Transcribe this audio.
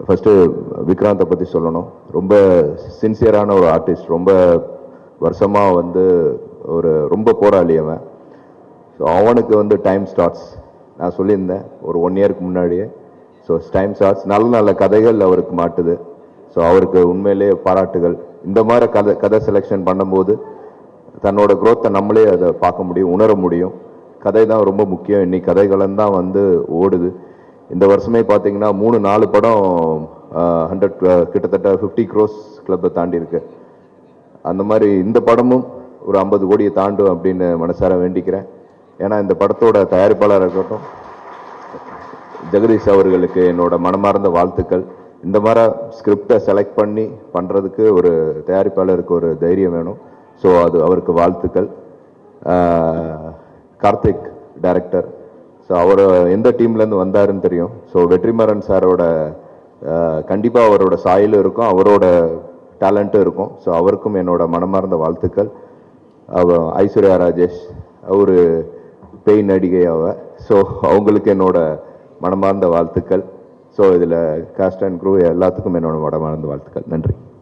First விக்ராந்தை பற்றி சொல்லணும். ரொம்ப சின்சியரான ஒரு ஆர்டிஸ்ட், ரொம்ப வருஷமாக வந்து ஒரு ரொம்ப போராளி அவன். ஸோ அவனுக்கு வந்து டைம் ஸ்டார்ட்ஸ் நான் சொல்லியிருந்தேன் ஒரு 1 இயருக்கு முன்னாடியே. ஸோ டைம் ஸ்டார்ட்ஸ் நல்ல நல்ல கதைகள் அவருக்கு மாட்டுது. ஸோ அவருக்கு உண்மையிலே பாராட்டுகள். இந்த மாதிரி கதை செலெக்ஷன் பண்ணும்போது தன்னோட குரோத்தை நம்மளே அதை பார்க்க முடியும், உணர முடியும். கதை தான் ரொம்ப முக்கியம். இன்னைக்கு கதைகளும் தான் வந்து ஓடுது. இந்த வருஷமே பார்த்தீங்கன்னா 3-4 படம் 100 கிட்டத்தட்ட 50 crores கிளப்பை தாண்டி இருக்கு. அந்த மாதிரி இந்த படமும் ஒரு 50 கோடியை தாண்டும் அப்படின்னு மனசார வேண்டிக்கிறேன். ஏன்னா இந்த படத்தோட தயாரிப்பாளர் இருக்கட்டும் ஜெகதீஷ் அவர்களுக்கு என்னோட மனமார்ந்த வாழ்த்துக்கள். இந்த மாதிரி ஸ்கிரிப்டை செலக்ட் பண்ணி பண்ணுறதுக்கு ஒரு தயாரிப்பாளருக்கு ஒரு தைரியம் வேணும். ஸோ அது அவருக்கு வாழ்த்துக்கள். கார்த்திக் டைரக்டர், ஸோ அவர் எந்த டீம்லேருந்து வந்தாருன்னு தெரியும். ஸோ வெற்றிமாறன் சாரோட கண்டிப்பாக அவரோட சாயலும் இருக்கும், அவரோட டேலண்ட்டும் இருக்கும். ஸோ அவருக்கும் என்னோட மனமார்ந்த வாழ்த்துக்கள். ஐஸ்வர்யா ராஜேஷ் ஒரு பேய் நடிகை ஸோ அவங்களுக்கு என்னோட மனமார்ந்த வாழ்த்துக்கள். ஸோ இதில் காஸ்ட் அண்ட் க்ரூ எல்லாத்துக்கும் என்னோட மனமார்ந்த வாழ்த்துக்கள். நன்றி.